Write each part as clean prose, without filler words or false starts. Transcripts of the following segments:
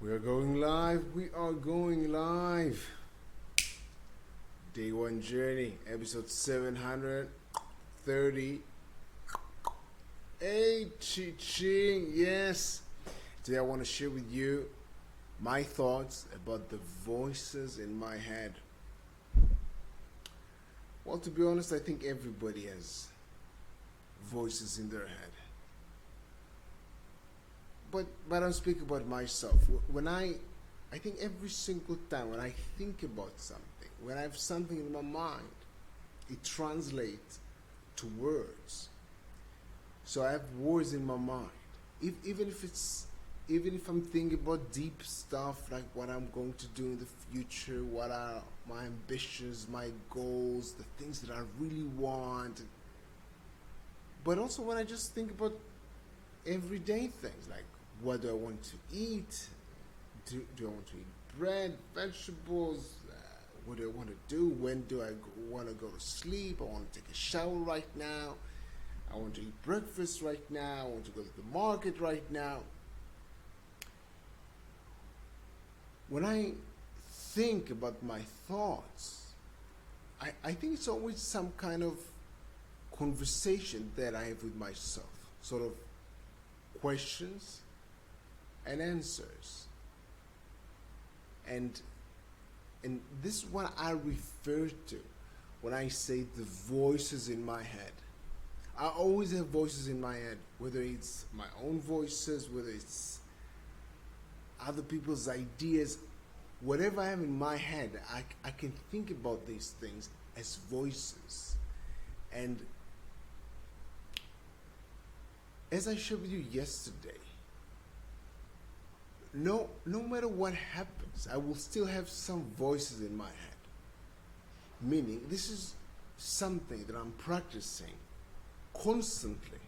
We are going live. We are going live. Day one journey, episode 738. Ching. Yes. Today I want to share with you my thoughts about the voices in my head. Well, to be honest, I think everybody has voices in their head. But I'm speaking about myself. When I think every single time when I think about something, when I have something in my mind, it translates to words. So I have words in my mind. Even if I'm thinking about deep stuff like what I'm going to do in the future, what are my ambitions, my goals, the things that I really want. But also when I just think about everyday things like what do I want to eat? Do I want to eat bread, vegetables? What do I want to do? When do I want to go to sleep? I want to take a shower right now. I want to eat breakfast right now. I want to go to the market right now. When I think about my thoughts, I think it's always some kind of conversation that I have with myself, sort of questions and answers. And this is what I refer to when I say the voices in my head. I always have voices in my head, whether it's my own voices, whether it's other people's ideas, whatever I have in my head, I can think about these things as voices. And as I shared with you yesterday, no matter what happens, I will still have some voices in my head. Meaning, this is something that I'm practicing constantly.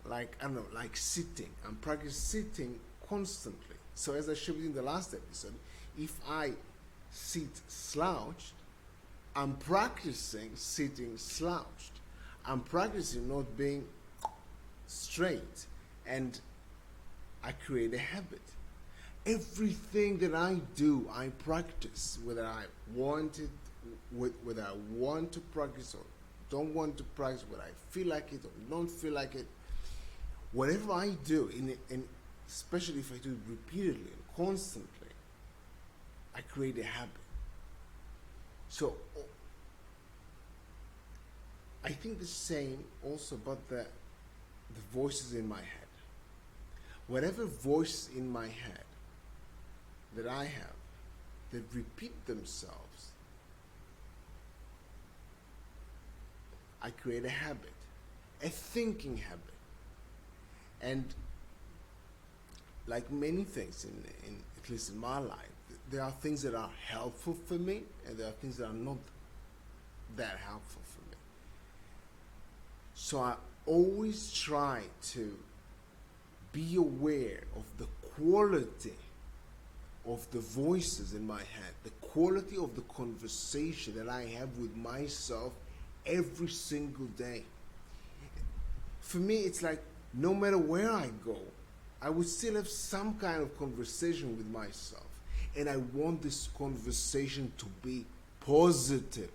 Like, I don't know, like sitting. I'm practicing sitting constantly. So as I shared with you in the last episode, if I sit slouched, I'm practicing sitting slouched. I'm practicing not being straight, and I create a habit. Everything that I do, I practice, whether I want it, whether I want to practice or don't want to practice, whether I feel like it or don't feel like it. Whatever I do, and especially if I do it repeatedly and constantly, I create a habit. So I think the same also about the voices in my head. Whatever voice in my head that I have that repeat themselves, I create a habit, a thinking habit. And like many things in at least in my life, there are things that are helpful for me and there are things that are not that helpful for me. So I always try to be aware of the quality of the voices in my head, the quality of the conversation that I have with myself every single day. For me, it's like no matter where I go, I would still have some kind of conversation with myself. And I want this conversation to be positive.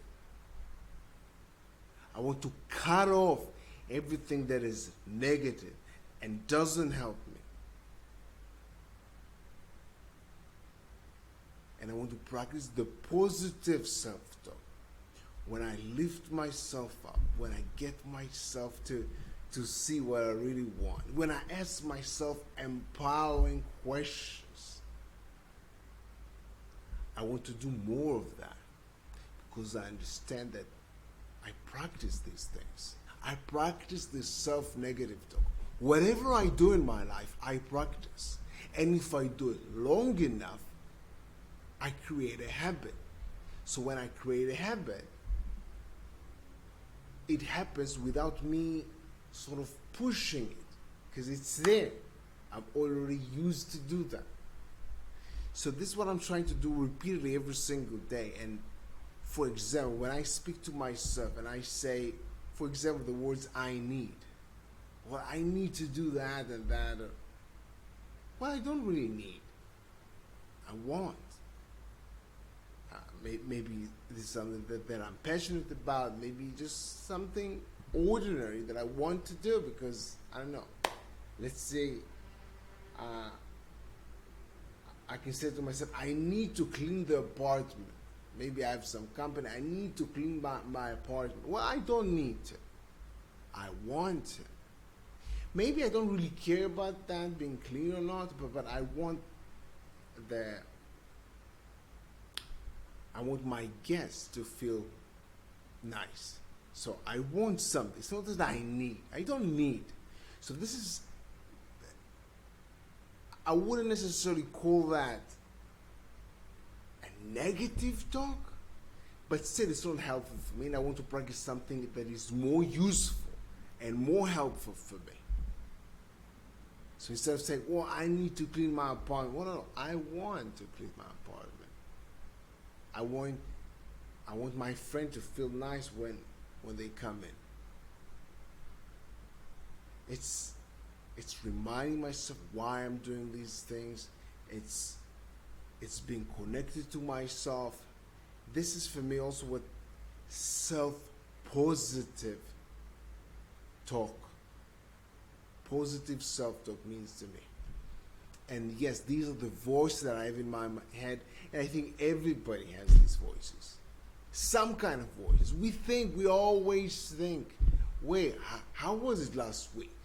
I want to cut off everything that is negative and doesn't help me. And I want to practice the positive self-talk. When I lift myself up, when I get myself to see what I really want, when I ask myself empowering questions, I want to do more of that because I understand that I practice these things. I practice this self-negative talk. Whatever I do in my life, I practice. And if I do it long enough, I create a habit. So when I create a habit, it happens without me sort of pushing it because it's there. I'm already used to do that. So this is what I'm trying to do repeatedly every single day. And for example, when I speak to myself and I say, for example, the words I need, well, I need to do that and that. Well, I don't really need. I want. Maybe this is something that I'm passionate about. Maybe just something ordinary that I want to do because, I don't know. Let's say I can say to myself, I need to clean the apartment. Maybe I have some company. I need to clean my apartment. Well, I don't need to. I want to. Maybe I don't really care about that being clean or not, but I want my guests to feel nice. So I want something. It's not that I need. I don't need. So this is, I wouldn't necessarily call that a negative talk, but still it's not helpful for me, and I want to practice something that is more useful and more helpful for me. So instead of saying, well, I need to clean my apartment, well, no, I want to clean my apartment. I want my friend to feel nice when they come in. It's reminding myself why I'm doing these things. It's being connected to myself. This is for me also what positive self-talk means to me. And yes, these are the voices that I have in my head, and I think everybody has these voices. Some kind of voices. We always think, wait, how was it last week?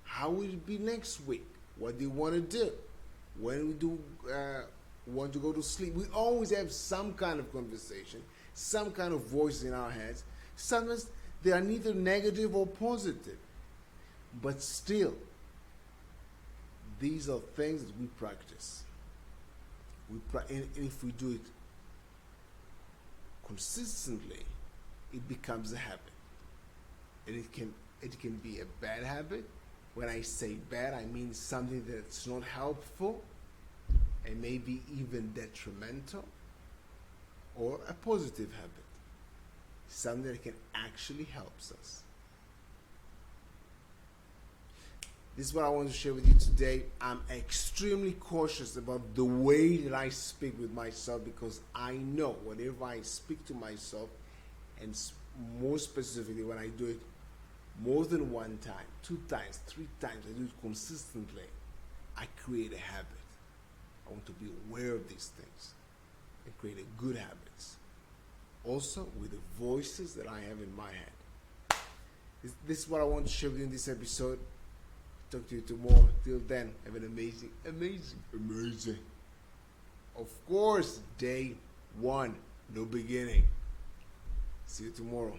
How will it be next week? What do you want to do? When we do want to go to sleep? We always have some kind of conversation, some kind of voice in our heads. Sometimes they are neither negative or positive. But still, these are things that we practice. And if we do it consistently, it becomes a habit. And it can be a bad habit. When I say bad, I mean something that's not helpful and maybe even detrimental, or a positive habit, something that can actually help us. This is what I want to share with you today. I'm extremely cautious about the way that I speak with myself, because I know whenever I speak to myself, and more specifically when I do it more than one time, 2 times, 3 times, I do it consistently, I create a habit. I want to be aware of these things and create a good habits. Also with the voices that I have in my head. This is what I want to share with you in this episode. Talk to you tomorrow. Till then, have an amazing, of course, day 1, no beginning. See you tomorrow.